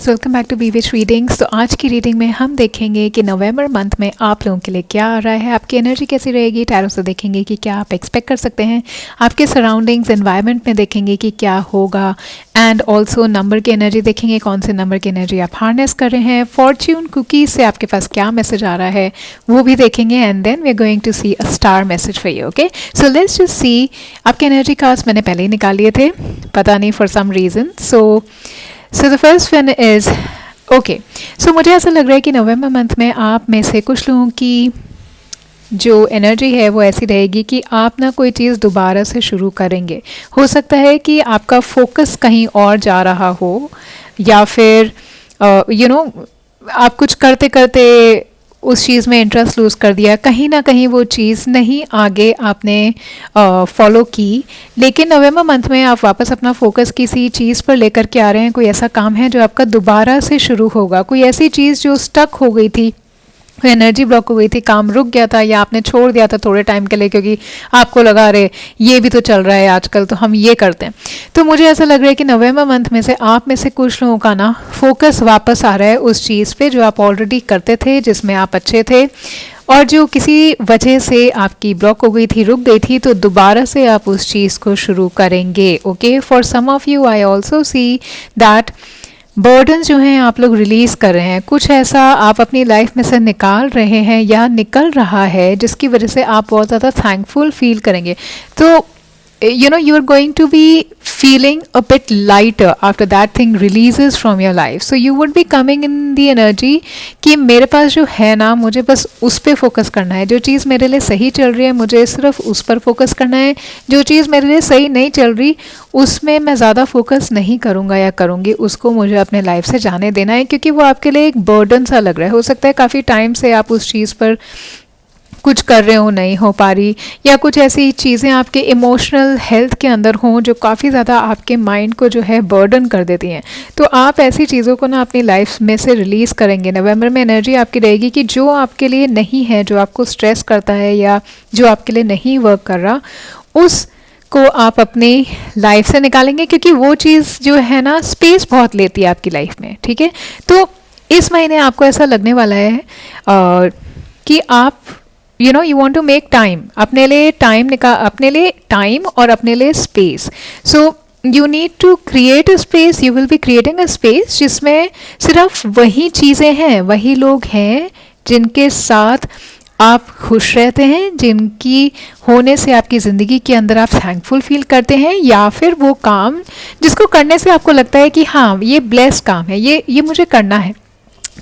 Guys, welcome back to Bewitch readings. तो आज की रीडिंग में हम देखेंगे कि नवंबर मंथ में आप लोगों के लिए क्या आ रहा है, आपकी एनर्जी कैसी रहेगी। टैरो से देखेंगे कि क्या आप एक्सपेक्ट कर सकते हैं, आपके सराउंडिंग्स एनवायरनमेंट में देखेंगे कि क्या होगा, एंड ऑल्सो नंबर की एनर्जी देखेंगे, कौन से नंबर की एनर्जी आप हार्नेस कर रहे हैं। फॉर्च्यून कुकीज से आपके पास क्या मैसेज आ रहा है वो भी देखेंगे, and then we are going to see a star message for you. Okay, so let's just see. आपके एनर्जी कार्ड्स मैंने पहले ही निकाल लिए थे, पता नहीं for some reason. So the first one is okay. So मुझे ऐसा लग रहा है कि नवंबर मंथ में आप में से कुछ लोगों की जो एनर्जी है वो ऐसी रहेगी कि आप ना कोई चीज़ दोबारा से शुरू करेंगे। हो सकता है कि आपका फोकस कहीं और जा रहा हो, या फिर आप कुछ करते करते उस चीज़ में इंटरेस्ट लूज़ कर दिया, कहीं ना कहीं वो चीज़ नहीं आगे आपने फॉलो की। लेकिन नवंबर मंथ में आप वापस अपना फोकस किसी चीज़ पर लेकर के आ रहे हैं। कोई ऐसा काम है जो आपका दोबारा से शुरू होगा, कोई ऐसी चीज़ जो स्टक हो गई थी, एनर्जी ब्लॉक हो गई थी, काम रुक गया था या आपने छोड़ दिया था थोड़े टाइम के लिए क्योंकि आपको लगा रहे ये भी तो चल रहा है आजकल, तो हम ये करते हैं। तो मुझे ऐसा लग रहा है कि नवंबर मंथ में से आप में से कुछ लोगों का ना फोकस वापस आ रहा है उस चीज़ पे जो आप ऑलरेडी करते थे, जिसमें आप अच्छे थे, और जो किसी वजह से आपकी ब्लॉक हो गई थी, रुक गई थी, तो दोबारा से आप उस चीज़ को शुरू करेंगे। Okay, for some of you I also see that burden जो हैं आप लोग रिलीज़ कर रहे हैं, कुछ ऐसा आप अपनी लाइफ में से निकाल रहे हैं या निकल रहा है जिसकी वजह से आप बहुत ज़्यादा थैंकफुल फील करेंगे। तो you are going to be feeling a bit lighter after that thing releases from your life. So you would be coming in the energy कि मेरे पास जो है ना, मुझे बस उस पर फोकस करना है। जो चीज़ मेरे लिए सही चल रही है मुझे सिर्फ उस पर फोकस करना है, जो चीज़ मेरे लिए सही नहीं चल रही उसमें मैं ज़्यादा फोकस नहीं करूँगा या करूँगी, उसको मुझे अपने लाइफ से जाने देना है, क्योंकि वो आपके लिए एक बर्डन सा लग रहा है। हो सकता है काफ़ी टाइम से आप उस चीज़ पर कुछ कर रहे हो, नहीं हो पा रही, या कुछ ऐसी चीज़ें आपके इमोशनल हेल्थ के अंदर हों जो काफ़ी ज़्यादा आपके माइंड को जो है बर्डन कर देती हैं। तो आप ऐसी चीज़ों को ना अपनी लाइफ में से रिलीज़ करेंगे। नवंबर में एनर्जी आपकी रहेगी कि जो आपके लिए नहीं है, जो आपको स्ट्रेस करता है या जो आपके लिए नहीं वर्क कर रहा, उस को आप अपनी लाइफ से निकालेंगे, क्योंकि वो चीज़ जो है ना स्पेस बहुत लेती है आपकी लाइफ में। ठीक है, तो इस महीने आपको ऐसा लगने वाला है कि आप you want to make time, अपने लिए टाइम और अपने लिए space. So you need to create a space, you will be creating a space जिसमें सिर्फ वही चीज़ें हैं, वही लोग हैं जिनके साथ आप खुश रहते हैं, जिनकी होने से आपकी ज़िंदगी के अंदर आप थैंकफुल फील करते हैं, या फिर वो काम जिसको करने से आपको लगता है कि हाँ ये ब्लेस्ड काम है, ये मुझे करना है।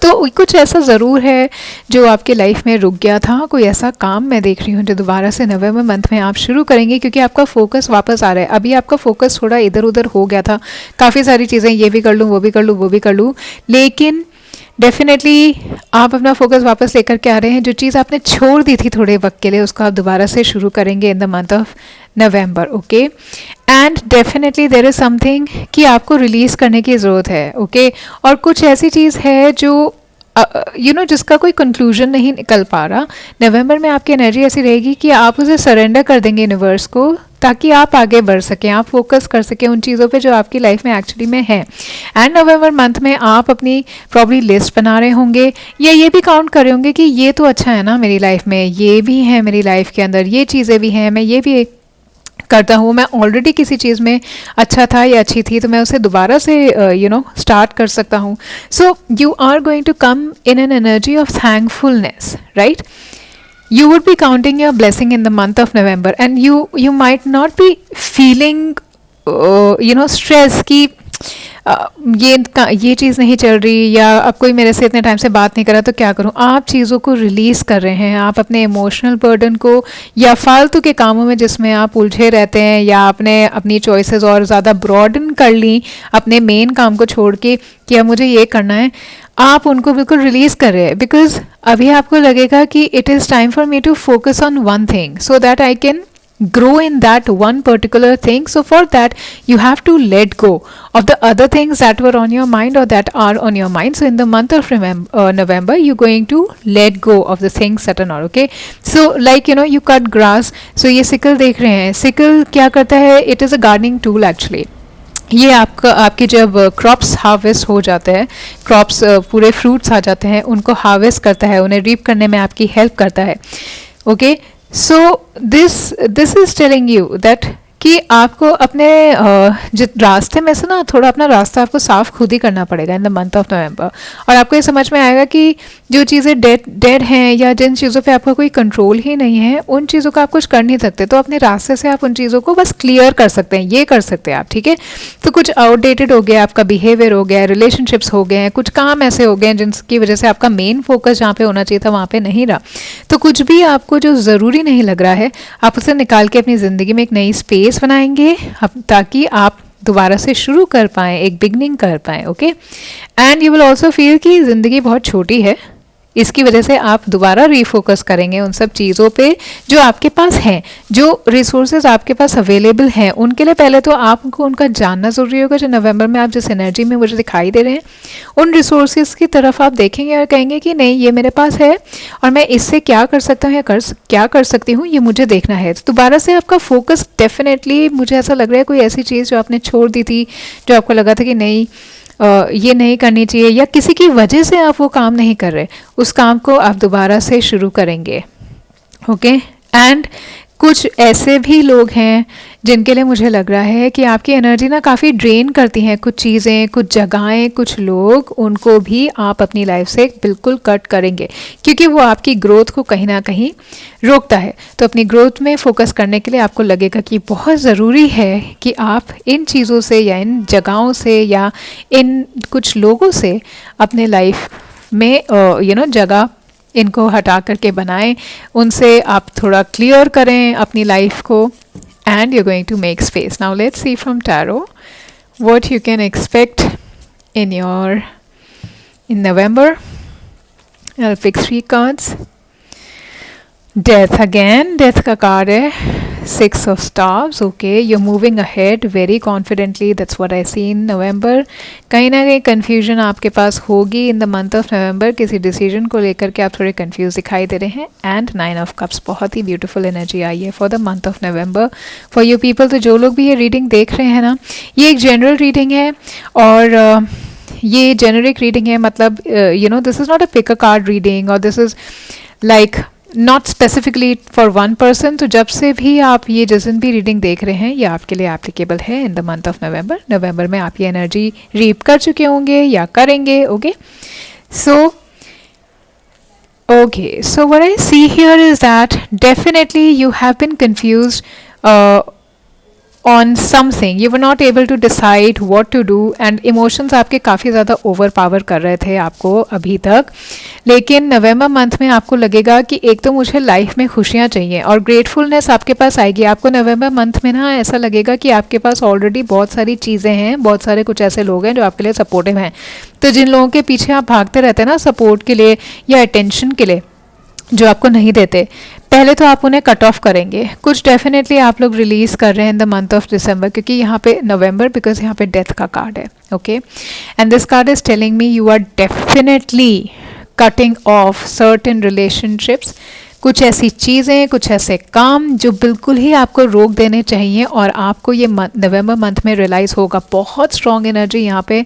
तो कुछ ऐसा ज़रूर है जो आपके लाइफ में रुक गया था, कोई ऐसा काम मैं देख रही हूँ जो दोबारा से नवंबर मंथ में आप शुरू करेंगे, क्योंकि आपका फोकस वापस आ रहा है। अभी आपका फोकस थोड़ा इधर उधर हो गया था, काफ़ी सारी चीज़ें, ये भी कर लूँ, वो भी कर लूँ, वो भी कर लूँ, लेकिन डेफिनेटली आप अपना फोकस वापस लेकर के आ रहे हैं। जो चीज़ आपने छोड़ दी थी थोड़े वक्त के लिए, उसको आप दोबारा से शुरू करेंगे in the month of November. Okay, and definitely there is something कि आपको रिलीज़ करने की ज़रूरत है। ओके, और कुछ ऐसी चीज़ है जो जिसका कोई कंक्लूजन नहीं निकल पा रहा। नवंबर में आपकी एनर्जी ऐसी रहेगी कि आप उसे सरेंडर कर देंगे यूनिवर्स को, ताकि आप आगे बढ़ सकें, आप फोकस कर सकें उन चीज़ों पे जो आपकी लाइफ में एक्चुअली में है। एंड नवंबर मंथ में आप अपनी प्रॉब्ली लिस्ट बना रहे होंगे, या ये भी काउंट कर रहे होंगे कि ये तो अच्छा है ना मेरी लाइफ में, ये भी है मेरी लाइफ के अंदर, ये चीज़ें भी हैं, मैं ये भी करता हूँ, मैं ऑलरेडी किसी चीज़ में अच्छा था या अच्छी थी, तो मैं उसे दोबारा से स्टार्ट कर सकता हूँ। So you are going to come in an energy of thankfulness, right? You would be counting your blessing in the month of November, and you might not be feeling stress कि ये चीज़ नहीं चल रही, या अब कोई मेरे से इतने टाइम से बात नहीं कर रहा तो क्या करूँ। आप चीज़ों को रिलीज़ कर रहे हैं, आप अपने इमोशनल बर्डन को, या फालतू के कामों में जिसमें आप उलझे रहते हैं, या आपने अपनी चॉइसेस और ज़्यादा ब्रॉडन कर ली अपने मेन काम को छोड़ के कि अब मुझे ये करना है, आप उनको बिल्कुल रिलीज़ कर रहे हैं। बिकॉज अभी आपको लगेगा कि it is time for me to focus on one thing so that I can grow in that one particular thing. So for that you have to let go of the other things that were on your mind or that are on your mind. So in the month of November you're going to let go of the things that are not okay. So like you cut grass. So ये sickle देख रहे हैं, sickle क्या करता है, it is a gardening tool actually. ये आपका आपकी जब क्रॉप्स हार्वेस्ट हो जाते हैं, क्रॉप्स पूरे फ्रूट्स आ जाते हैं, उनको हार्वेस्ट करता है, उन्हें रीप करने में आपकी हेल्प करता है। Okay, so this is telling you that कि आपको अपने रास्ते में से ना थोड़ा अपना रास्ता आपको साफ खुद ही करना पड़ेगा इन द मंथ ऑफ नवंबर। और आपको ये समझ में आएगा कि जो चीज़ें डेड हैं या जिन चीज़ों पे आपका कोई कंट्रोल ही नहीं है, उन चीज़ों का आप कुछ कर नहीं सकते। तो अपने रास्ते से आप उन चीज़ों को बस क्लियर कर सकते हैं, ये कर सकते हैं आप, ठीक है। तो कुछ आउटडेटेड हो गया, आपका बिहेवियर हो गया, रिलेशनशिप्स हो गए हैं, कुछ काम ऐसे हो गए हैं जिनकी वजह से आपका मेन फोकस जहाँ पे होना चाहिए था वहाँ पे नहीं रहा। तो कुछ भी आपको जो ज़रूरी नहीं लग रहा है, आप उसे निकाल के अपनी ज़िंदगी में एक नई स्पेस बनाएंगे ताकि आप दोबारा से शुरू कर पाएँ, एक बिगनिंग कर पाएँ। Okay, and you will also feel कि ज़िंदगी बहुत छोटी है, इसकी वजह से आप दोबारा रीफोकस करेंगे उन सब चीज़ों पे जो आपके पास हैं, जो रिसोर्सेज आपके पास अवेलेबल हैं। उनके लिए पहले तो आपको उनका जानना ज़रूरी होगा। जो नवंबर में आप जिस एनर्जी में मुझे दिखाई दे रहे हैं, उन रिसोर्सेज की तरफ आप देखेंगे और कहेंगे कि नहीं, ये मेरे पास है और मैं इससे क्या कर सकता हूँ या क्या कर सकती हूँ, ये मुझे देखना है। तो दोबारा से आपका फोकस डेफिनेटली, मुझे ऐसा लग रहा है कोई ऐसी चीज़ जो आपने छोड़ दी थी, जो आपको लगा था कि नहीं ये नहीं करनी चाहिए, या किसी की वजह से आप वो काम नहीं कर रहे, उस काम को आप दोबारा से शुरू करेंगे। ओके, एंड कुछ ऐसे भी लोग हैं जिनके लिए मुझे लग रहा है कि आपकी एनर्जी ना काफ़ी ड्रेन करती हैं कुछ चीज़ें, कुछ जगहें, कुछ लोग, उनको भी आप अपनी लाइफ से बिल्कुल कट करेंगे क्योंकि वो आपकी ग्रोथ को कहीं ना कहीं रोकता है। तो अपनी ग्रोथ में फोकस करने के लिए आपको लगेगा कि बहुत ज़रूरी है कि आप इन चीज़ों से या इन जगहों से या इन कुछ लोगों से अपने लाइफ में जगह इनको हटा करके बनाएं, उनसे आप थोड़ा क्लियर करें अपनी लाइफ को, and you going to make space. Now let's see from tarot what you can expect in November. I'll pick 3 cards. Death again, death का कार्ड है, 6 of Stars. Okay, you're moving ahead very confidently. That's what I see in November. कहीं ना कहीं confusion आपके पास होगी in the month of November, किसी decision को लेकर के आप थोड़े confused दिखाई दे रहे हैं। And 9 of Cups, बहुत ही beautiful energy आई है for the month of November for you people. तो जो लोग भी ये reading देख रहे हैं ना, ये एक general reading है और ये generic reading है, मतलब this is not a pick a card reading or this is like not specifically for one person. तो जब से भी आप ये जिस दिन भी रीडिंग देख रहे हैं, ये आपके लिए एप्लीकेबल है in the month of November. नवंबर में आप ये एनर्जी रीप कर चुके होंगे या करेंगे। Okay, so what I see here is that definitely you have been confused on something, you were not able to decide what to do and emotions आपके काफ़ी ज़्यादा ओवर पावर कर रहे थे आपको अभी तक। लेकिन नवंबर मंथ में आपको लगेगा कि एक तो मुझे लाइफ में खुशियाँ चाहिए और ग्रेटफुलनेस आपके पास आएगी। आपको नवंबर मंथ में ना ऐसा लगेगा कि आपके पास ऑलरेडी बहुत सारी चीज़ें हैं, बहुत सारे कुछ ऐसे लोग हैं जो आपके लिए सपोर्टिव हैं। तो जिन लोगों के पीछे आप भागते रहते हैं ना सपोर्ट के लिए या अटेंशन के लिए, जो आपको नहीं देते, पहले तो आप उन्हें कट ऑफ करेंगे। कुछ डेफिनेटली आप लोग रिलीज़ कर रहे हैं इन द मंथ ऑफ दिसंबर, क्योंकि यहाँ पे नवंबर, बिकॉज यहाँ पे डेथ का कार्ड है। Okay, and this card is telling me you are definitely cutting off certain relationships. कुछ ऐसी चीज़ें, कुछ ऐसे काम जो बिल्कुल ही आपको रोक देने चाहिए और आपको ये नवंबर मंथ में रियलाइज़ होगा। बहुत स्ट्रॉन्ग एनर्जी यहाँ पे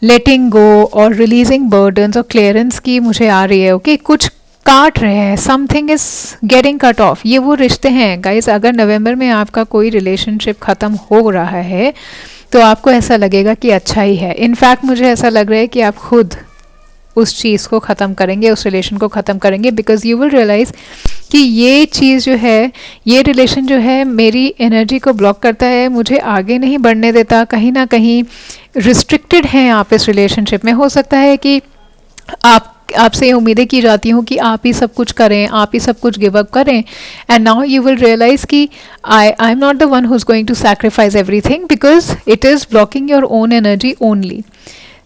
लेटिंग गो और रिलीजिंग बर्डन्स और क्लियरेंस की मुझे आ रही है। ओके, कुछ काट रहे हैं, something is getting cut off. ये वो रिश्ते हैं गाइज, अगर नवंबर में आपका कोई रिलेशनशिप ख़त्म हो रहा है तो आपको ऐसा लगेगा कि अच्छा ही है। इनफैक्ट मुझे ऐसा लग रहा है कि आप खुद उस चीज़ को ख़त्म करेंगे, उस रिलेशन को ख़त्म करेंगे, बिकॉज यू विल रियलाइज़ कि ये चीज़ जो है, ये रिलेशन जो है मेरी एनर्जी को ब्लॉक करता है, मुझे आगे नहीं बढ़ने देता, कहीं ना कहीं रिस्ट्रिक्टेड हैं आप इस रिलेशनशिप में। हो सकता है कि आपसे उम्मीदें की जाती हूँ कि आप ही सब कुछ करें, आप ही सब कुछ गिव अप करें, and now you will realise कि I am not the one who is going to sacrifice everything because it is blocking your own energy only.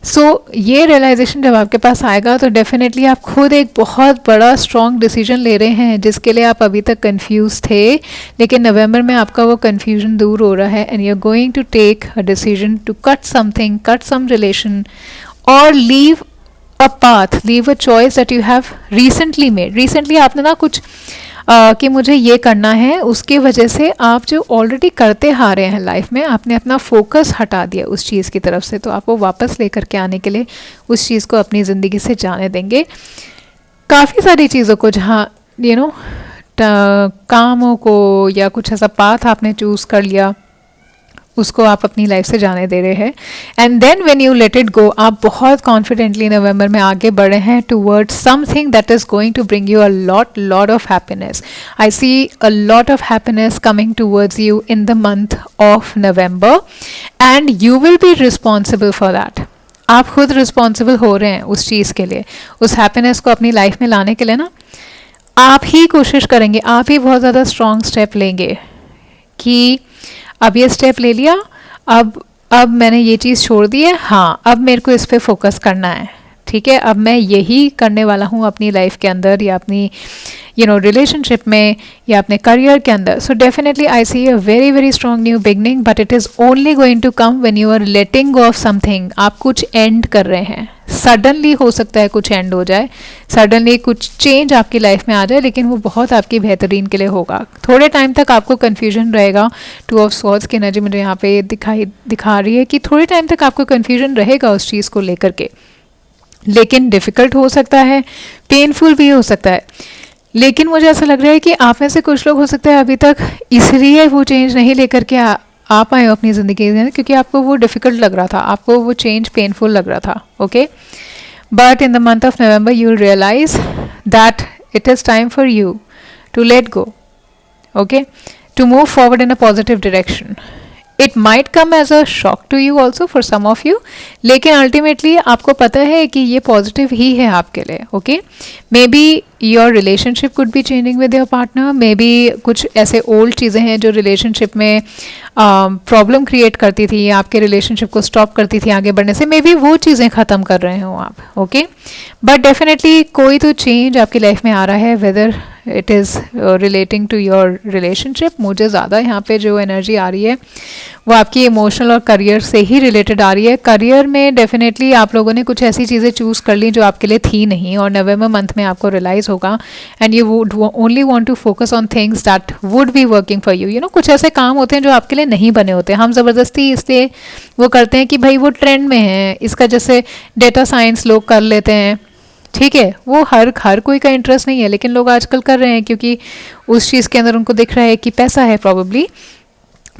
So ये रियलाइजेशन जब आपके पास आएगा तो डेफिनेटली आप खुद एक बहुत बड़ा स्ट्रॉन्ग डिसीजन ले रहे हैं जिसके लिए आप अभी तक कंफ्यूज थे, लेकिन नवंबर में आपका वो कंफ्यूजन दूर हो रहा है and you are going to take a decision to cut something, cut some relation और leave a path, leave a choice that you have recently made. Recently आपने ना कुछ कि मुझे ये करना है, उसकी वजह से आप जो ऑलरेडी करते आ रहे हैं लाइफ में, आपने अपना फोकस हटा दिया उस चीज़ की तरफ से, तो आप वो वापस लेकर के आने के लिए उस चीज़ को अपनी ज़िंदगी से जाने देंगे। काफ़ी सारी चीज़ों को जहाँ कामों को या कुछ ऐसा पाथ आपने चूज़ कर लिया, उसको आप अपनी लाइफ से जाने दे रहे हैं। And then when you let it go, आप बहुत कॉन्फिडेंटली नवंबर में आगे बढ़े हैं towards something that is going to bring you a lot of happiness. I see a lot of happiness coming towards you in the month of November and you will be responsible for that. आप खुद responsible हो रहे हैं उस चीज़ के लिए, उस happiness को अपनी लाइफ में लाने के लिए ना। आप ही कोशिश करेंगे, आप ही बहुत ज़्यादा स्ट्रॉन्ग स्टेप लेंगे कि अब ये स्टेप ले लिया, अब मैंने ये चीज़ छोड़ दी है, हाँ अब मेरे को इस पे फोकस करना है, ठीक है, अब मैं यही करने वाला हूँ अपनी लाइफ के अंदर या अपनी रिलेशनशिप में या अपने करियर के अंदर। So definitely I see a very very strong new beginning, but it is only going to come when you are letting go of something. आप कुछ एंड कर रहे हैं, सडनली हो सकता है कुछ एंड हो जाए, सडनली कुछ चेंज आपकी लाइफ में आ जाए, लेकिन वो बहुत आपकी बेहतरीन के लिए होगा। थोड़े टाइम तक आपको कन्फ्यूजन रहेगा, टू ऑफ स्वॉर्ड्स की एनर्जी मुझे यहाँ पे दिखा रही है कि थोड़े टाइम तक आपको कन्फ्यूजन रहेगा उस चीज़ को लेकर के, लेकिन डिफ़िकल्ट हो सकता है, पेनफुल भी हो सकता है। लेकिन मुझे ऐसा लग रहा है कि आप में से कुछ लोग हो सकता है अभी तक इसलिए वो चेंज नहीं लेकर के आ पाए हो अपनी ज़िंदगी में, क्योंकि आपको वो डिफ़िकल्ट लग रहा था, आपको वो चेंज पेनफुल लग रहा था। Okay, but in the month of November you will realise that it is time for you to let go, okay, to move forward in a positive direction. It might come as a shock to you also for some of you, लेकिन ultimately आपको पता है कि ये positive ही है आपके लिए। Okay, may be your relationship could be changing with your partner, may be कुछ ऐसे ओल्ड चीज़ें हैं जो रिलेशनशिप में प्रॉब्लम क्रिएट करती थी या आपके रिलेशनशिप को स्टॉप करती थी आगे बढ़ने से, मे बी वो चीज़ें ख़त्म कर रहे हो आप। ओके, बट डेफिनेटली कोई तो चेंज आपकी लाइफ में आ रहा है, whether it is relating to your relationship. मुझे ज़्यादा यहाँ पे जो एनर्जी आ रही है वो आपकी इमोशनल और करियर से ही रिलेटेड आ रही है। करियर में डेफिनेटली आप लोगों ने कुछ ऐसी चीज़ें चूज़ कर ली जो आपके लिए थी नहीं, और नवंबर मंथ में आपको रियलाइज़ होगा and you would only want to focus on things that would be working for you. कुछ ऐसे काम होते हैं जो आपके लिए नहीं बने होते, हम ज़बरदस्ती इसलिए वो करते हैं कि भाई वो ट्रेंड में है, इसका जैसे डेटा साइंस लोग कर लेते हैं, ठीक है, वो हर कोई का इंटरेस्ट नहीं है, लेकिन लोग आजकल कर रहे हैं क्योंकि उस चीज़ के अंदर उनको दिख रहा है कि पैसा है probably.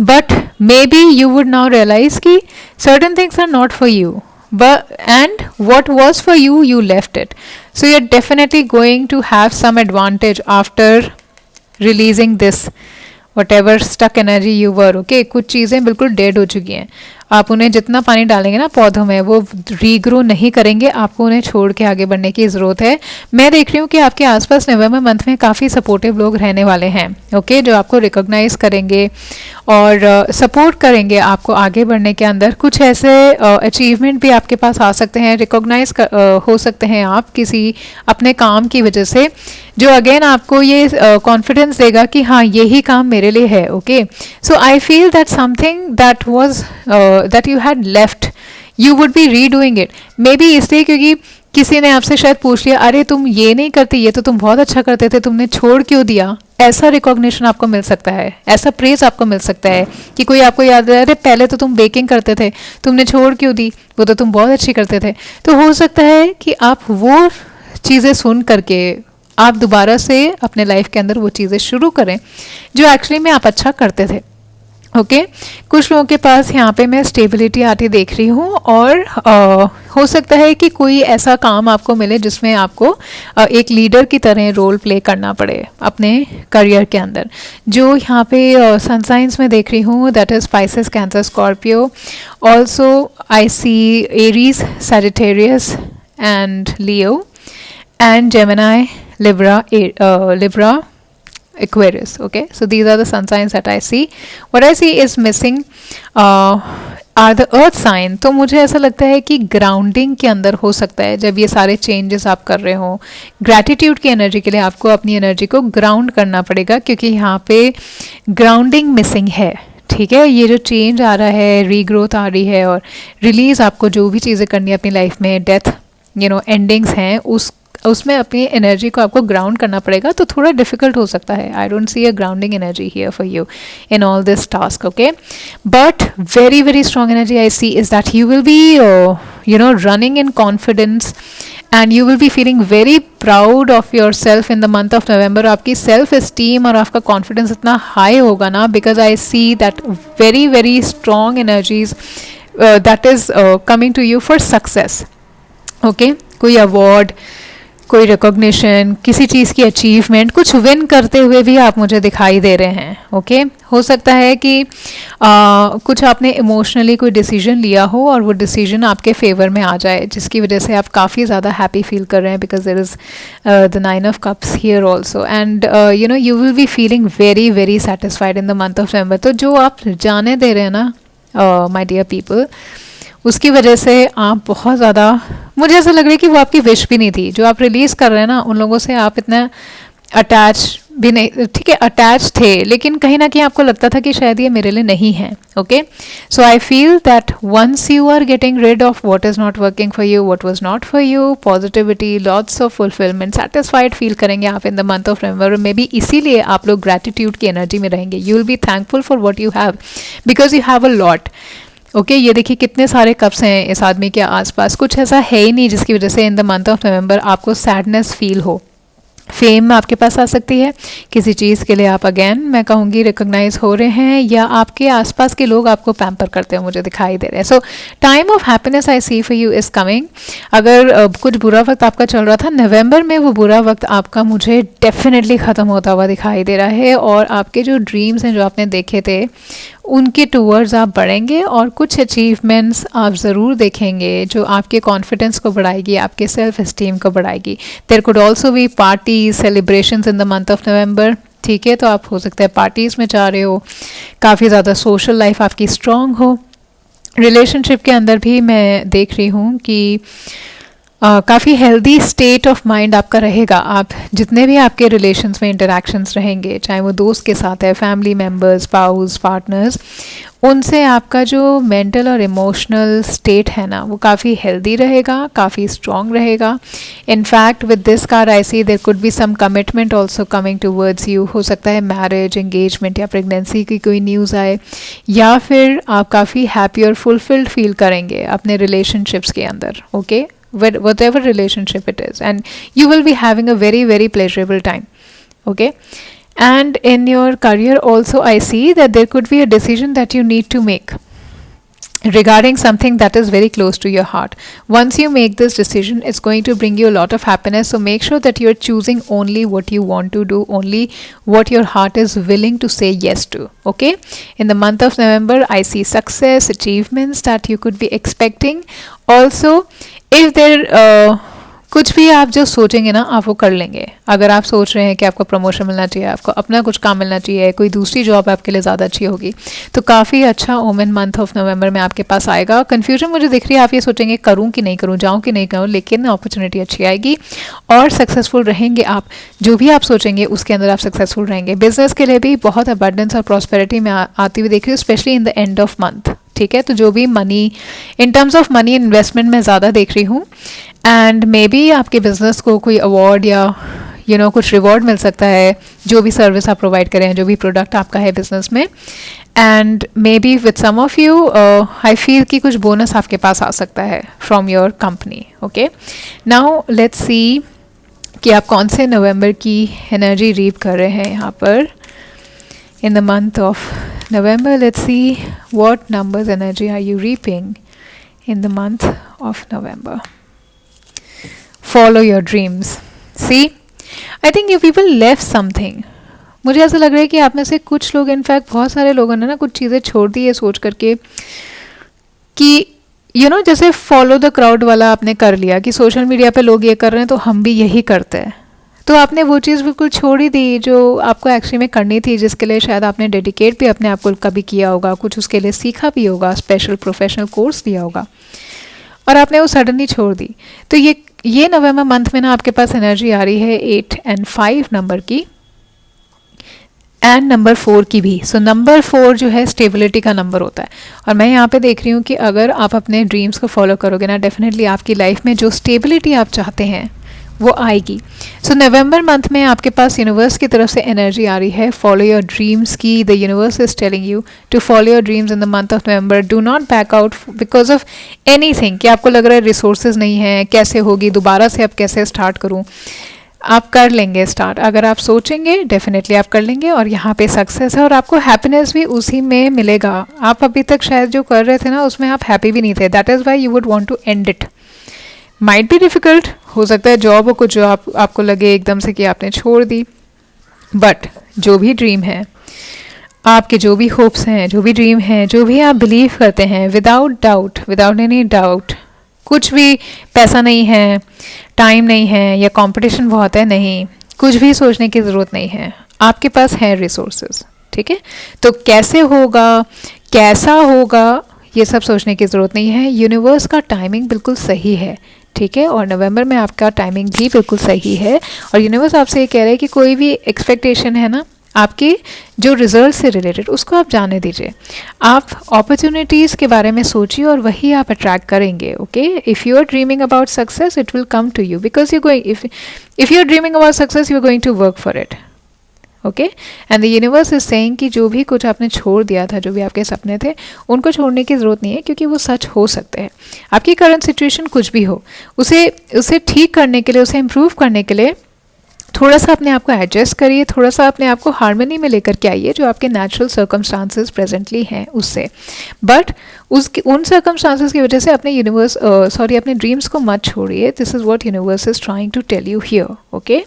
But may be you would now realise कि certain things are not for you, and what was for you, you left it. So you're definitely going to have some advantage after releasing this whatever stuck energy you were. Okay, कुछ चीज़ें बिल्कुल dead हो चुकी हैं, आप उन्हें जितना पानी डालेंगे ना पौधों में वो रीग्रो नहीं करेंगे, आपको उन्हें छोड़ के आगे बढ़ने की ज़रूरत है। मैं देख रही हूँ कि आपके आसपास नवंबर मंथ में काफ़ी सपोर्टिव लोग रहने वाले हैं, ओके, जो आपको रिकॉग्नाइज़ करेंगे और सपोर्ट करेंगे आपको आगे बढ़ने के अंदर। कुछ ऐसे अचीवमेंट भी आपके पास आ सकते हैं, रिकॉग्नाइज हो सकते हैं आप किसी अपने काम की वजह से, जो अगेन आपको ये कॉन्फिडेंस देगा कि हाँ यही काम मेरे लिए है। Okay, so I feel that something that was that you had left, you would be redoing it. Maybe इसलिए क्योंकि किसी ने आपसे शायद पूछ लिया, अरे तुम ये नहीं करते, ये तो तुम बहुत अच्छा करते थे, तुमने छोड़ क्यों दिया। ऐसा रिकॉग्निशन आपको मिल सकता है, ऐसा प्रेज आपको मिल सकता है कि कोई आपको याद है, अरे पहले तो तुम बेकिंग करते थे, तुमने छोड़ क्यों दी, वो तो तुम बहुत अच्छी करते थे। तो हो सकता है कि आप वो चीज़ें सुन करके आप दोबारा से अपने लाइफ के अंदर वो चीज़ें शुरू करें जो एक्चुअली में आप अच्छा करते थे। ओके, कुछ लोगों के पास यहाँ पे मैं स्टेबिलिटी आती देख रही हूँ, और हो सकता है कि कोई ऐसा काम आपको मिले जिसमें आपको एक लीडर की तरह रोल प्ले करना पड़े अपने करियर के अंदर। जो यहाँ पे सन साइंस में देख रही हूँ that is Pisces, Cancer, Scorpio, also I see Aries, Sagittarius and Leo and Gemini, Libra, Aquarius. Okay, so these are the sun signs that I see. What I see is missing are the earth sign. तो मुझे ऐसा लगता है कि grounding के अंदर हो सकता है जब ये सारे चेंजेस आप कर रहे हो, ग्रैटिट्यूड की एनर्जी के लिए आपको अपनी एनर्जी को ग्राउंड करना पड़ेगा, क्योंकि यहाँ पे ग्राउंडिंग मिसिंग है। ठीक है, ये जो चेंज आ रहा है, रीग्रोथ आ रही है और रिलीज, आपको जो भी चीज़ें करनी है अपनी लाइफ में, डेथ एंडिंग्स हैं, उसमें अपनी एनर्जी को आपको ग्राउंड करना पड़ेगा, तो थोड़ा डिफिकल्ट हो सकता है. I don't see a grounding energy here for you in all this task. Okay, but very very strong energy I see is that you will be running in confidence and you will be feeling very proud of yourself in the month of November. आपकी self esteem और आपका confidence इतना high होगा ना, because I see that very very strong energies that is coming to you for success. Okay, कोई award, कोई recognition, किसी चीज़ की अचीवमेंट, कुछ विन करते हुए भी आप मुझे दिखाई दे रहे हैं. ओके, हो सकता है कि कुछ आपने इमोशनली कोई डिसीजन लिया हो और वो डिसीजन आपके फेवर में आ जाए, जिसकी वजह से आप काफ़ी ज़्यादा हैप्पी फील कर रहे हैं, because there is the 9 of cups here also. And you will be feeling very very satisfied in the month of November. तो जो आप जाने दे रहे हैं ना माय डियर पीपल, उसकी वजह से आप बहुत ज़्यादा, मुझे ऐसा लग रहा है कि वो आपकी विश भी नहीं थी. जो आप रिलीज़ कर रहे हैं ना, उन लोगों से आप इतना अटैच भी नहीं, ठीक है अटैच थे, लेकिन कहीं ना कहीं आपको लगता था कि शायद ये मेरे लिए नहीं है. Okay, so I feel that once you are getting rid of what is not working for you, what was not for you, positivity, lots of fulfilment, satisfied feel करेंगे आप in the month of November. Maybe इसीलिए आप लोग gratitude की energy में रहेंगे. You will be thankful for what you have, because you have a lot. Okay, ये देखिए कितने सारे कप्स हैं इस आदमी के आसपास. कुछ ऐसा है ही नहीं जिसकी वजह से इन द मंथ ऑफ नवंबर आपको सैडनेस फील हो. फेम आपके पास आ सकती है, किसी चीज़ के लिए आप अगेन मैं कहूँगी रिकॉग्नाइज हो रहे हैं, या आपके आसपास के लोग आपको पैम्पर करते हो मुझे दिखाई दे रहे हैं. So time of happiness I see for you is coming. अगर कुछ बुरा वक्त आपका चल रहा था नवंबर में, वो बुरा वक्त आपका मुझे डेफिनेटली ख़त्म होता हुआ दिखाई दे रहा है, और आपके जो ड्रीम्स हैं जो आपने देखे थे उनके टूवर्ड्स आप बढ़ेंगे, और कुछ अचीवमेंट्स आप ज़रूर देखेंगे जो आपके कॉन्फिडेंस को बढ़ाएगी, आपके सेल्फ इस्टीम को बढ़ाएगी. There could also be party celebrations in the month of November. ठीक है, तो आप हो सकता है पार्टीज़ में जा रहे हो, काफ़ी ज़्यादा सोशल लाइफ आपकी स्ट्रॉन्ग हो. रिलेशनशिप के अंदर भी मैं देख रही हूँ कि काफ़ी हेल्दी स्टेट ऑफ माइंड आपका रहेगा. आप जितने भी आपके रिलेशंस में इंटरेक्शंस रहेंगे, चाहे वो दोस्त के साथ है, फैमिली मेम्बर्स, स्पाउस, पार्टनर्स, उनसे आपका जो मेंटल और इमोशनल स्टेट है ना, वो काफ़ी हेल्दी रहेगा, काफ़ी स्ट्रॉन्ग रहेगा. In fact with this card I see there could be some commitment also coming towards you. हो सकता है मैरिज, एंगेजमेंट या प्रेगनेंसी की कोई न्यूज़ आए, या फिर आप काफ़ी हैप्पी और फुलफिल्ड फील करेंगे अपने रिलेशनशिप्स के अंदर. Okay, whatever relationship it is, and you will be having a very very pleasurable time. Okay, and in your career also I see that there could be a decision that you need to make regarding something that is very close to your heart. Once you make this decision, it's going to bring you a lot of happiness. So make sure that you're choosing only what you want to do, only what your heart is willing to say yes to. Okay, in the month of November I see success, achievements that you could be expecting. Also, if there कुछ भी आप जो सोचेंगे ना, आप वो कर लेंगे. अगर आप सोच रहे हैं कि आपको प्रमोशन मिलना चाहिए, आपको अपना कुछ काम मिलना चाहिए, कोई दूसरी जॉब आपके लिए ज़्यादा अच्छी होगी, तो काफ़ी अच्छा ओमेन मंथ ऑफ नवंबर में आपके पास आएगा. कन्फ्यूजन मुझे दिख रही है, आप ये सोचेंगे करूँ कि नहीं करूँ, जाऊँ कि नहीं करूँ, लेकिन अपॉर्चुनिटी अच्छी आएगी और सक्सेसफुल रहेंगे आप. जो भी आप सोचेंगे उसके अंदर आप सक्सेसफुल रहेंगे. बिजनेस के लिए भी बहुत अबंडेंस और प्रॉस्पेरिटी में आती हुई देख रही हूँ, specially in the end of month. ठीक है, तो जो भी money, in terms of money investment में ज़्यादा देख रही हूँ. एंड मे बी आपके बिजनेस को कोई अवार्ड या कुछ रिवॉर्ड मिल सकता है, जो भी सर्विस आप प्रोवाइड करें, जो भी प्रोडक्ट आपका है बिजनेस में. And maybe with some of you I feel कि कुछ बोनस आपके पास आ सकता है from your company. Okay, now let's see कि आप कौन से नवंबर की एनर्जी रीप कर रहे हैं यहाँ पर in the month of November. Let's see what numbers energy are you reaping in the month of November. Follow your dreams. See, I think you people left something. मुझे ऐसा लग रहा है कि आप में से कुछ लोग, इनफैक्ट बहुत सारे लोगों ने ना कुछ चीज़ें छोड़ दी है सोच करके कि जैसे फॉलो द क्राउड वाला आपने कर लिया कि सोशल मीडिया पे लोग ये कर रहे हैं तो हम भी यही करते हैं. तो आपने वो चीज़ बिल्कुल छोड़ ही दी जो आपको एक्चुअली में करनी थी, जिसके लिए शायद आपने डेडिकेट भी अपने आप को कभी किया होगा, कुछ उसके लिए सीखा भी होगा, स्पेशल प्रोफेशनल कोर्स लिया होगा, और आपने वो सडनली छोड़ दी. तो ये नवंबर मंथ में ना आपके पास एनर्जी आ रही है 8 और 5 नंबर की, एंड नंबर 4 की भी. सो नंबर 4 जो है स्टेबिलिटी का नंबर होता है, और मैं यहाँ पे देख रही हूँ कि अगर आप अपने ड्रीम्स को फॉलो करोगे ना, डेफिनेटली आपकी लाइफ में जो स्टेबिलिटी आप चाहते हैं वो आएगी। सो नवंबर मंथ में आपके पास यूनिवर्स की तरफ से एनर्जी आ रही है फॉलो योर ड्रीम्स की। The universe is telling you to follow your dreams in the month of November. Do not back out because of anything कि आपको लग रहा है रिसोर्सेज नहीं है, कैसे होगी, दोबारा से अब कैसे स्टार्ट करूँ। आप कर लेंगे स्टार्ट, अगर आप सोचेंगे डेफिनेटली आप कर लेंगे, और यहाँ पे सक्सेस है और आपको हैप्पीनेस भी उसी में मिलेगा। आप अभी तक शायद जो कर रहे थे ना उसमें आप हैप्पी भी नहीं थे, that is why you would want to end it. Might be difficult, हो सकता है जॉब हो कुछ जो आपको लगे एकदम से कि आपने छोड़ दी, बट जो भी ड्रीम है आपके, जो भी होप्स हैं, जो भी ड्रीम हैं, जो भी आप बिलीव करते हैं, without doubt, without any doubt, कुछ भी पैसा नहीं है, टाइम नहीं है, या कंपटीशन बहुत है, नहीं, कुछ भी सोचने की ज़रूरत नहीं है, आपके पास है रिसोर्सेज। ठीक है, तो कैसे होगा, कैसा होगा, ये सब सोचने की ज़रूरत नहीं है। यूनिवर्स का टाइमिंग बिल्कुल सही है। ठीक है, और नवंबर में आपका टाइमिंग भी बिल्कुल सही है, और यूनिवर्स आपसे ये कह रहा है कि कोई भी एक्सपेक्टेशन है ना आपके जो रिजल्ट से रिलेटेड, उसको आप जाने दीजिए। आप अपॉर्चुनिटीज़ के बारे में सोचिए और वही आप अट्रैक्ट करेंगे। Okay, if you are dreaming about success it will come to you, because you going, if you are dreaming about success you are going to work for it. Okay, and the universe is saying कि जो भी कुछ आपने छोड़ दिया था, जो भी आपके सपने थे, उनको छोड़ने की ज़रूरत नहीं है, क्योंकि वो सच हो सकते हैं। आपकी करंट सिचुएशन कुछ भी हो, उसे ठीक करने के लिए, उसे इम्प्रूव करने के लिए थोड़ा सा अपने आप को एडजस्ट करिए, थोड़ा सा अपने आप को हार्मनी में लेकर के आइए जो आपके नेचुरल सर्कमस्टांसेस प्रेजेंटली हैं उससे। बट उन सर्कमस्टांसेस की वजह से अपने अपने ड्रीम्स को मत छोड़िए। This is what universe is trying to tell you here. Okay,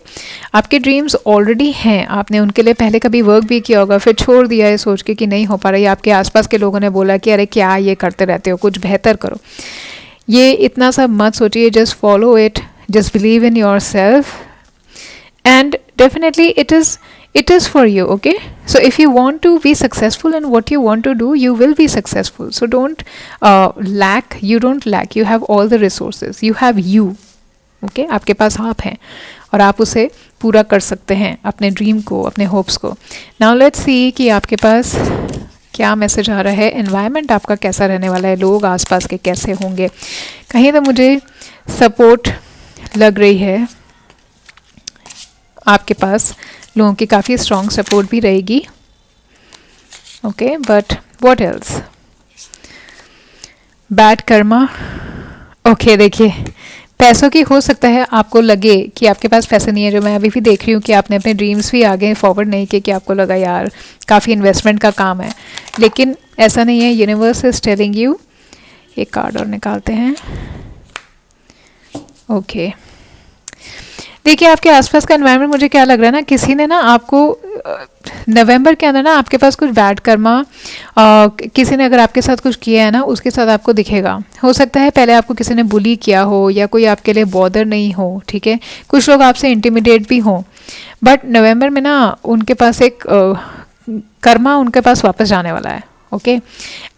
आपके ड्रीम्स ऑलरेडी हैं, आपने उनके लिए पहले कभी वर्क भी किया होगा, फिर छोड़ दिया है सोच के कि नहीं हो पा रहा, या आपके आसपास के लोगों ने बोला कि अरे क्या ये करते रहते हो, कुछ बेहतर करो। ये इतना सब मत सोचिए, just follow it, just believe in your self, and definitely it is for you. Okay, so if you want to be successful in what you want to do, you will be successful. So don't lack, you don't lack, you have all the resources, you have you. Okay, आपके पास आप हैं और आप उसे पूरा कर सकते हैं, अपने ड्रीम को, अपने होप्स को। नाउ लेट्स सी कि आपके पास क्या मैसेज आ रहा है, एनवायरनमेंट आपका कैसा रहने वाला है, लोग आसपास के कैसे होंगे। कहीं तो मुझे सपोर्ट लग रही है, आपके पास लोगों की काफ़ी स्ट्रॉन्ग सपोर्ट भी रहेगी। Okay, but what else, bad Karma. Okay, देखिए पैसों की हो सकता है आपको लगे कि आपके पास पैसे नहीं है, जो मैं अभी भी देख रही हूँ कि आपने अपने ड्रीम्स भी आगे फॉरवर्ड नहीं किए, कि आपको लगा यार काफ़ी इन्वेस्टमेंट का काम है, लेकिन ऐसा नहीं है। यूनिवर्स इज टेलिंग यू, एक कार्ड और निकालते हैं। ओके, देखिए आपके आसपास का एनवायरनमेंट मुझे क्या लग रहा है ना, किसी ने ना आपको नवंबर के अंदर ना आपके पास कुछ बैड कर्मा, किसी ने अगर आपके साथ कुछ किया है ना उसके साथ आपको दिखेगा। हो सकता है पहले आपको किसी ने बुली किया हो, या कोई आपके लिए बॉदर नहीं हो। ठीक है, कुछ लोग आपसे इंटिमिडेट भी हों, बट नवंबर में ना उनके पास एक कर्मा उनके पास वापस जाने वाला है। ओके,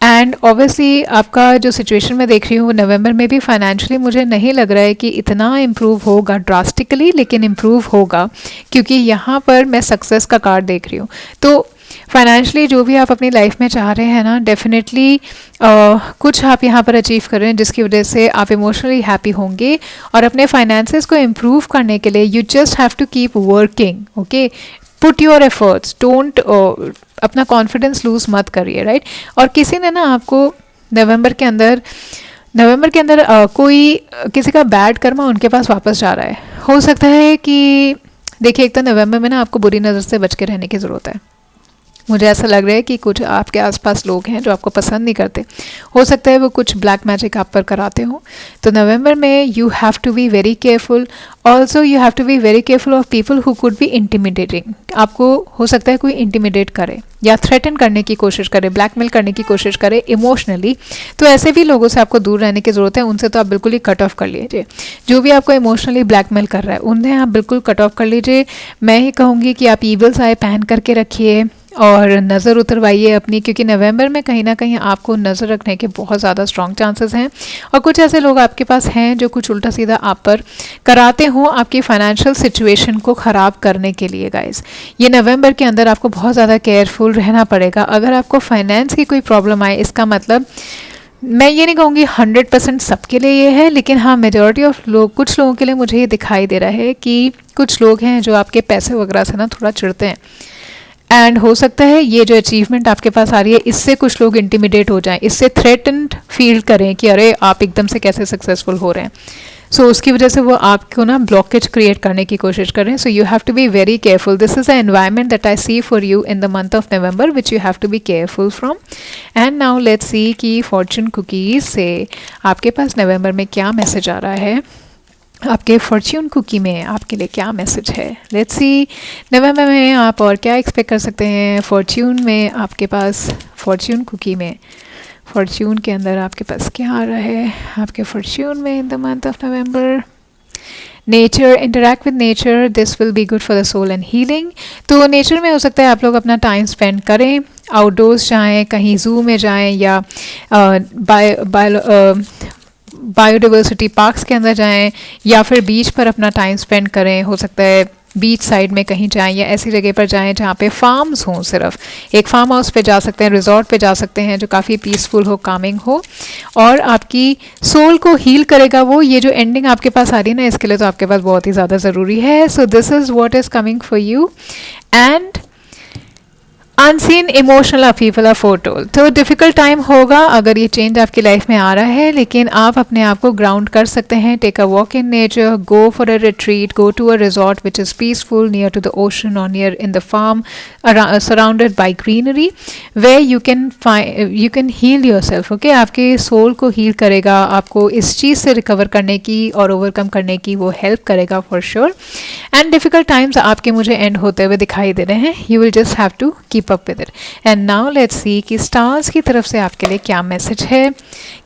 एंड ऑब्वियसली आपका जो सिचुएशन मैं देख रही हूँ नवंबर में भी फाइनेंशियली मुझे नहीं लग रहा है कि इतना इम्प्रूव होगा ड्रास्टिकली, लेकिन इम्प्रूव होगा, क्योंकि यहाँ पर मैं सक्सेस का कार्ड देख रही हूँ। तो फाइनेंशियली जो भी आप अपनी लाइफ में चाह रहे हैं ना, डेफिनेटली कुछ आप यहाँ पर अचीव कर रहे हैं जिसकी वजह से आप इमोशनली हैप्पी होंगे, और अपने फाइनेंसेस को इम्प्रूव करने के लिए you just have to keep working. Okay, put your efforts, don't अपना कॉन्फिडेंस लूज मत करिए, राइट। और किसी ने ना आपको नवंबर के अंदर कोई किसी का बैड कर्मा उनके पास वापस जा रहा है। हो सकता है कि देखिए, एक तो नवंबर में ना आपको बुरी नज़र से बच के रहने की ज़रूरत है। मुझे ऐसा लग रहा है कि कुछ आपके आसपास लोग हैं जो आपको पसंद नहीं करते, हो सकता है वो कुछ ब्लैक मैजिक आप पर कराते हो। तो नवंबर में you have to be very careful, also you have to be very careful of people who could be intimidating. आपको हो सकता है कोई इंटिमिडेट करे या थ्रेटन करने की कोशिश करे, ब्लैकमेल करने की कोशिश करे इमोशनली, तो ऐसे भी लोगों से आपको दूर रहने की ज़रूरत है। उनसे तो आप बिल्कुल ही कट ऑफ कर लीजिए। जो भी आपको इमोशनली ब्लैकमेल कर रहा है उन्हें आप बिल्कुल कट ऑफ कर लीजिए। मैं ही कहूँगी कि आप ईगल्स आई पहन करके रखिए और नज़र उतरवाइए अपनी, क्योंकि नवंबर में कहीं ना कहीं आपको नज़र रखने के बहुत ज़्यादा स्ट्रॉन्ग चांसेस हैं। और कुछ ऐसे लोग आपके पास हैं जो कुछ उल्टा सीधा आप पर कराते हों आपकी फाइनेंशियल सिचुएशन को ख़राब करने के लिए। गाइस, ये नवंबर के अंदर आपको बहुत ज़्यादा केयरफुल रहना पड़ेगा। अगर आपको फाइनेंस की कोई प्रॉब्लम आए, इसका मतलब मैं ये नहीं कहूँगी 100% सबके लिए ये है, लेकिन हाँ मेजॉरिटी ऑफ लोग, कुछ लोगों के लिए मुझे ये दिखाई दे रहा है कि कुछ लोग हैं जो आपके पैसे वगैरह से ना थोड़ा चिढ़ते हैं। एंड हो सकता है ये जो अचीवमेंट आपके पास आ रही है इससे कुछ लोग इंटिमिडेट हो जाएं, इससे थ्रेटन्ड फील करें कि अरे आप एकदम से कैसे सक्सेसफुल हो रहे हैं। सो उसकी वजह से वो आपको ना ब्लॉकेज क्रिएट करने की कोशिश कर रहे हैं। So you have to be very careful. This is the environment that I see for you in the month of November which you have to be careful from. And now let's see कि fortune cookies से आपके पास नवंबर में क्या message आ रहा है, आपके Fortune cookie में आपके लिए क्या मैसेज है। लेट्स सी नवंबर में आप और क्या एक्सपेक्ट कर सकते हैं। फॉर्च्यून में आपके पास, फॉर्च्यून कुकी में, फॉर्च्यून के अंदर आपके पास क्या आ रहा है आपके फॉर्च्यून में in the month of November. Nature, interact with nature, this will be good for the soul and healing. तो नेचर में हो सकता है आप लोग अपना टाइम स्पेंड करें, आउटडोर्स जाएं, कहीं जू में जाएं या बायोडाइवर्सिटी पार्क्स के अंदर जाएं, या फिर बीच पर अपना टाइम स्पेंड करें। हो सकता है बीच साइड में कहीं जाएं या ऐसी जगह पर जाएं जहाँ पे फार्म्स हों। सिर्फ एक फार्म हाउस पे जा सकते हैं, रिजॉर्ट पे जा सकते हैं जो काफ़ी पीसफुल हो, कामिंग हो और आपकी सोल को हील करेगा वो। ये जो एंडिंग आपके पास आ रही है ना, इसके लिए तो आपके पास बहुत ही ज़्यादा ज़रूरी है। So this is what is coming for you. And unseen emotional upheaval are foretold. तो डिफ़िकल्ट टाइम होगा अगर ये चेंज आपकी लाइफ में आ रहा है, लेकिन आप अपने आप को ग्राउंड कर सकते हैं। Take a walk in nature, go for a retreat, go to a resort which is peaceful near to the ocean और near in the farm surrounded by greenery way you can heal yourself. Okay, आपके soul को heal करेगा, आपको इस चीज़ से recover करने की और ओवरकम करने की वो हेल्प करेगा for sure. And difficult times आपके मुझे एंड होते हुए दिखाई दे रहे हैं। You will just have to keep up with it. And now let's see कि स्टार्स की तरफ से आपके लिए क्या मैसेज है,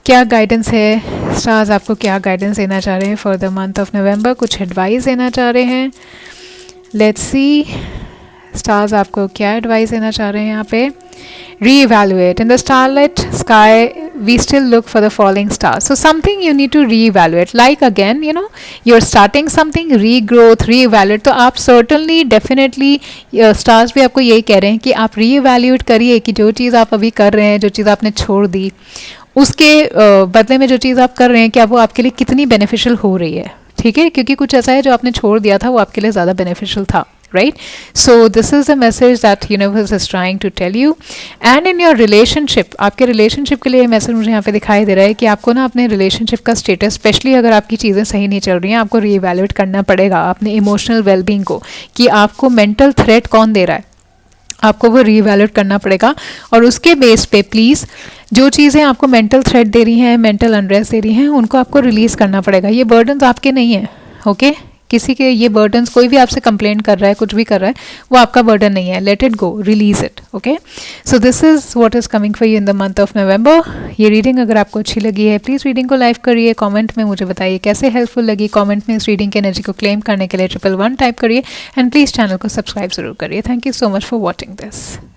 क्या गाइडेंस है। स्टार्स आपको क्या गाइडेंस देना चाह रहे हैं फॉर द मंथ ऑफ नवंबर, कुछ एडवाइस देना चाह रहे हैं। लेट्स सी स्टार्स आपको क्या एडवाइस देना चाह रहे हैं यहाँ पे। Reevaluate. In the starlit sky, we still look for the falling stars. So something you need to reevaluate. Like again, you know, you're starting something, regrowth, reevaluate. तो आप certainly, definitely, stars भी आपको यही कह रहे हैं कि आप reevaluate करिए कि जो चीज़ आप अभी कर रहे हैं, जो चीज़ आपने छोड़ दी, उसके बदले में जो चीज़ आप कर रहे हैं क्या वो आपके लिए कितनी बेनिफिशियल हो रही है। ठीक है, क्योंकि कुछ ऐसा है जो आपने छोड़ दिया था वो आपके लिए ज़्यादा बेनिफिशियल था। Right, so this is the message that universe is trying to tell you. And in your relationship, आपके relationship के लिए मैसेज मुझे यहाँ पे दिखाई दे रहा है कि आपको ना अपने relationship का status, स्पेशली अगर आपकी चीज़ें सही नहीं चल रही हैं, आपको रीवैल्यूएट करना पड़ेगा अपने इमोशनल वेलबींग को, कि आपको मेंटल थ्रेट कौन दे रहा है, आपको वो रीवैल्यूएट करना पड़ेगा। और उसके बेस पे प्लीज़ जो चीज़ें आपको मेंटल थ्रेट दे रही हैं, मेंटल अनरेस्ट दे रही हैं, उनको आपको रिलीज़ करना पड़ेगा। ये बर्डन्स आपके नहीं हैं। ओके, किसी के ये बर्डन्स, कोई भी आपसे कंप्लेंट कर रहा है, कुछ भी कर रहा है, वो आपका बर्डन नहीं है। Late it go, release it. Okay, so this is what is coming for you in the month of नवंबर। ये रीडिंग अगर आपको अच्छी लगी है प्लीज़ रीडिंग को लाइक करिए, कमेंट में मुझे बताइए कैसे हेल्पफुल लगी। कमेंट में इस रीडिंग की एनर्जी को क्लेम करने के लिए 111 टाइप करिए एंड प्लीज़ चैनल को सब्सक्राइब ज़रूर करिए। Thank you so much for watching this.